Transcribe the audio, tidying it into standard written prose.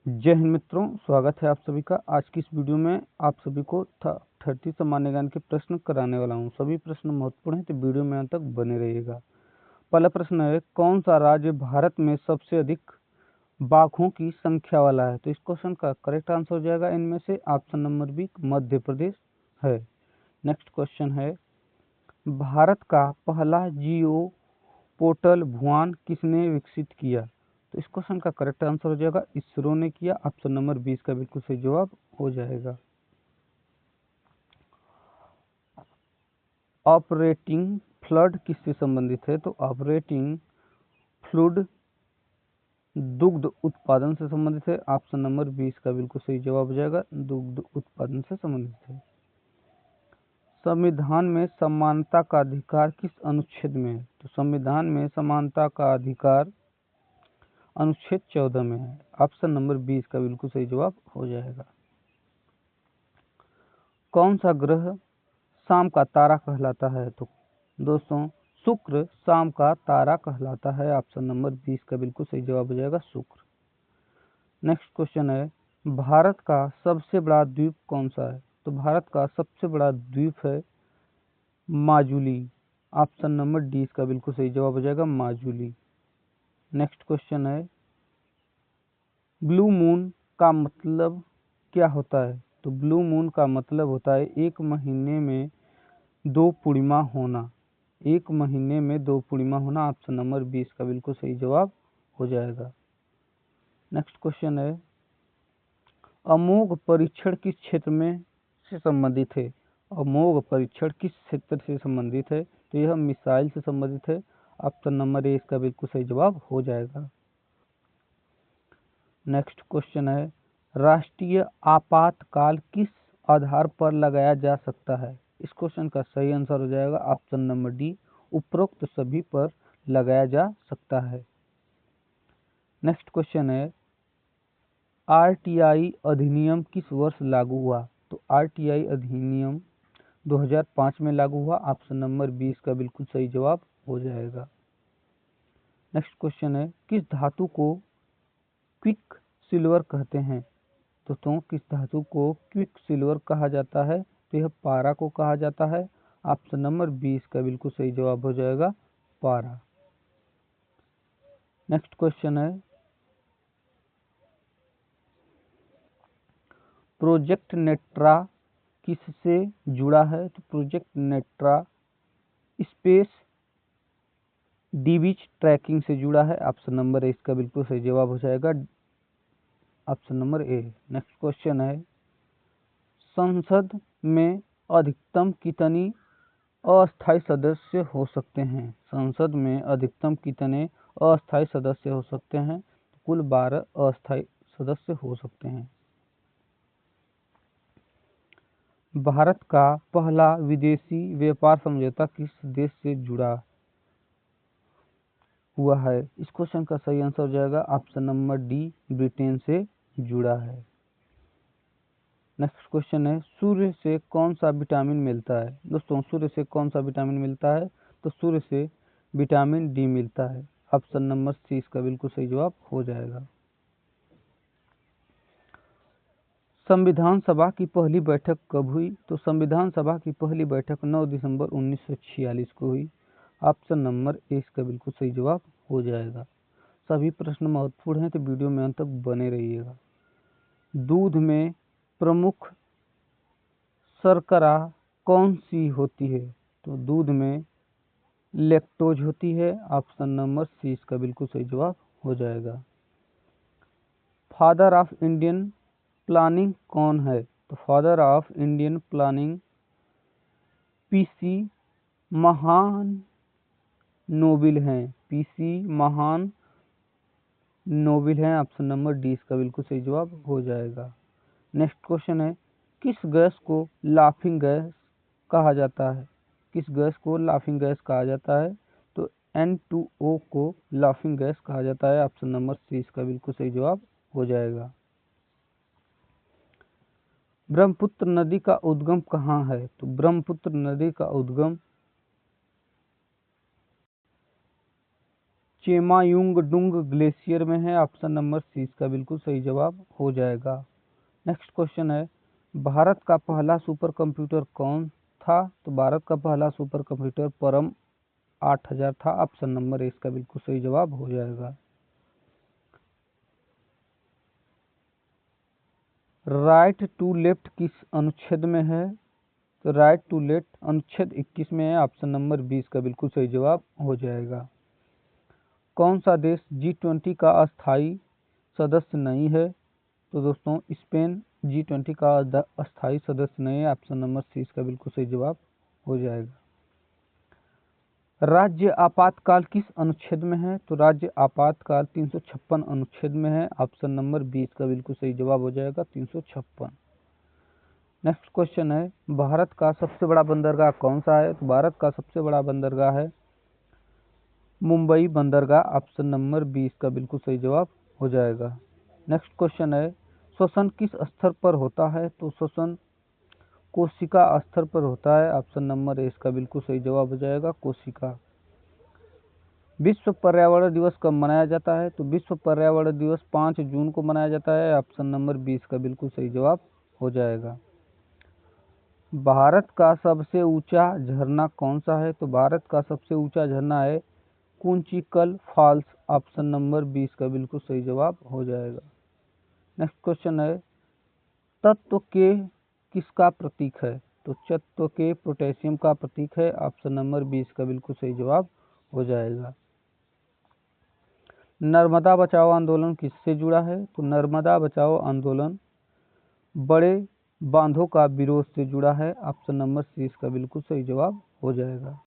जय हिंद मित्रों, स्वागत है आप सभी का। आज की इस वीडियो में आप सभी को 30 सामान्य ज्ञान के प्रश्न कराने वाला हूं। सभी प्रश्न महत्वपूर्ण हैं, तो वीडियो में अंत तक बने रहिएगा। पहला प्रश्न है, कौन सा राज्य भारत में सबसे अधिक बाघों की संख्या वाला है? तो इस क्वेश्चन का करेक्ट आंसर हो जाएगा इनमें से option number B, Madhya Pradesh है। नेक्स्ट क्वेश्चन है, भारत का पहला जियो पोर्टल भुआन किसने विकसित किया? तो इस क्वेश्चन का करेक्ट आंसर हो जाएगा इसरो ने किया। ऑप्शन नंबर 20 का बिल्कुल सही जवाब हो जाएगा। ऑपरेटिंग फ्लड किससे संबंधित है? तो ऑपरेटिंग फ्लूड दुग्ध उत्पादन से संबंधित है। ऑप्शन नंबर 20 का बिल्कुल सही जवाब हो जाएगा, दुग्ध उत्पादन से संबंधित है। संविधान में समानता का अधिकार किस अनुच्छेद में है? तो संविधान में समानता का अधिकार अनुच्छेद 14 में है। ऑप्शन नंबर 20 का बिल्कुल सही जवाब हो जाएगा। कौन सा ग्रह शाम का तारा कहलाता है? तो दोस्तों, शुक्र शाम का तारा कहलाता है। ऑप्शन नंबर 20 का बिल्कुल सही जवाब हो जाएगा, शुक्र। नेक्स्ट क्वेश्चन है, भारत का सबसे बड़ा द्वीप कौन सा है? तो भारत का सबसे बड़ा द्वीप है माजुली। ऑप्शन नंबर 20 का बिल्कुल सही जवाब हो जाएगा, माजुली। नेक्स्ट क्वेश्चन है, ब्लू मून का मतलब क्या होता है? तो ब्लू मून का मतलब होता है एक महीने में 2 पूर्णिमा होना। एक महीने में 2 पूर्णिमा होना। ऑप्शन नंबर 20 का बिल्कुल सही जवाब हो जाएगा। नेक्स्ट क्वेश्चन है, अमोघ परीक्षण किस क्षेत्र में से संबंधित है? अमोघ परीक्षण किस क्षेत्र से संबंधित है? तो यह मिसाइल से संबंधित है। ऑप्शन नंबर 1 का बिल्कुल सही जवाब हो जाएगा। नेक्स्ट क्वेश्चन है, राष्ट्रीय आपातकाल किस आधार पर लगाया जा सकता है? इस क्वेश्चन का सही आंसर हो जाएगा ऑप्शन नंबर डी, उपरोक्त सभी पर लगाया जा सकता है। नेक्स्ट क्वेश्चन है, आरटीआई अधिनियम किस वर्ष लागू हुआ? तो आरटीआई अधिनियम 2005 में लागू हुआ। ऑप्शन नंबर 20 का बिल्कुल सही जवाब हो जाएगा। नेक्स्ट क्वेश्चन है, किस धातु को क्विक सिल्वर कहते हैं? दोस्तों, किस धातु को क्विक सिल्वर कहा जाता है? तो यह पारा को कहा जाता है। ऑप्शन नंबर 20 का बिल्कुल सही जवाब हो जाएगा, पारा। नेक्स्ट क्वेश्चन है, प्रोजेक्ट नेट्रा किससे जुड़ा है? तो प्रोजेक्ट नेट्रा स्पेस डिविच ट्रैकिंग से जुड़ा है। ऑप्शन नंबर ए इसका बिल्कुल सही जवाब हो जाएगा, option number A. Next question है, संसद में अधिकतम कितनी अस्थायी सदस्य हो सकते हैं? संसद में अधिकतम कितने अस्थायी सदस्य हो सकते हैं? कुल 12 अस्थायी सदस्य हो सकते हैं। भारत का पहला विदेशी व्यापार समझौता किस देश से जुड़ा हुआ है? इस क्वेश्चन का सही आंसर हो जाएगा ऑप्शन नंबर डी, ब्रिटेन से जुड़ा है। नेक्स्ट क्वेश्चन है, सूर्य से कौन सा विटामिन मिलता है? दोस्तों, सूर्य से कौन सा विटामिन मिलता है? तो सूर्य से विटामिन डी मिलता है। ऑप्शन नंबर सी इसका बिल्कुल सही जवाब हो जाएगा। संविधान सभा की पहली बैठक कब हुई? तो संविधान सभा की पहली बैठक 9 दिसंबर 1946 को हुई। ऑप्शन नंबर ए इसका बिल्कुल सही जवाब हो जाएगा। सभी प्रश्न महत्वपूर्ण हैं, तो वीडियो में अंत तक बने रहिएगा। दूध में प्रमुख शर्करा कौन सी होती है? तो दूध में लैक्टोज होती है। ऑप्शन नंबर सी इसका बिल्कुल सही जवाब हो जाएगा। फादर ऑफ इंडियन प्लानिंग कौन है? तो father of Indian planning PC महान नोबेल हैं। पीसी महान नोबेल हैं। ऑप्शन नंबर डी इसका बिल्कुल सही जवाब हो जाएगा। नेक्स्ट क्वेश्चन है, किस गैस को लाफिंग गैस कहा जाता है? किस गैस को लाफिंग गैस कहा जाता है? तो N2O को लाफिंग गैस कहा जाता है। ऑप्शन नंबर सी इसका बिल्कुल सही जवाब हो जाएगा। ब्रह्मपुत्र नदी का उद्गम कहाँ है? तो ब्रह्मपुत्र नदी का उद्गम चेमायुंगडुंग ग्लेशियर में है। ऑप्शन नंबर सी इसका बिल्कुल सही जवाब हो जाएगा। नेक्स्ट क्वेश्चन है, भारत का पहला सुपर कंप्यूटर कौन था? तो भारत का पहला सुपर कंप्यूटर परम 8000 था। ऑप्शन नंबर ए इसका बिल्कुल सही जवाब हो जाएगा। राइट टू लेफ्ट किस अनुच्छेद में है? तो राइट टू लेफ्ट अनुच्छेद 21 में है। ऑप्शन नंबर 20 का बिल्कुल सही जवाब हो जाएगा। कौन सा देश G20 का अस्थायी सदस्य नहीं है? तो दोस्तों स्पेन G20 का अस्थायी सदस्य नहीं है। ऑप्शन नंबर सी इसका बिल्कुल सही जवाब हो जाएगा। राज्य आपातकाल किस अनुच्छेद में है? तो राज्य आपातकाल 356 अनुच्छेद में है। ऑप्शन नंबर 20 का बिल्कुल सही जवाब हो जाएगा 356। नेक्स्ट क्वेश्चन है, भारत का सबसे बड़ा बंदरगाह कौन सा है? तो भारत का सबसे बड़ा बंदरगाह है मुंबई बंदरगाह। ऑप्शन नंबर 20 का बिल्कुल सही जवाब हो जाएगा। नेक्स्ट क्वेश्चन है, श्वसन किस स्तर पर होता है? तो श्वसन कोशिका स्तर पर होता है। ऑप्शन नंबर ए इसका बिल्कुल सही जवाब हो जाएगा, कोशिका। विश्व पर्यावरण दिवस कब मनाया जाता है? तो विश्व पर्यावरण दिवस 5 जून को मनाया जाता है। ऑप्शन नंबर 20 का बिल्कुल सही जवाब हो जाएगा। भारत का सबसे ऊंचा झरना कौन सा है? तो भारत का सबसे ऊंचा झरना है कुंचिकल फॉल्स। ऑप्शन नंबर 20 का बिल्कुल सही जवाब हो जाएगा। नेक्स्ट क्वेश्चन है, तत्व के किसका प्रतीक है? तो तत्व के पोटेशियम का प्रतीक है। ऑप्शन नंबर 20 का बिल्कुल सही जवाब हो जाएगा। नर्मदा बचाओ आंदोलन किससे जुड़ा है? तो नर्मदा बचाओ आंदोलन बड़े बांधों का विरोध से जुड़ा है। ऑप्शन नंबर सी इसका बिल्कुल सही जवाब हो जाएगा।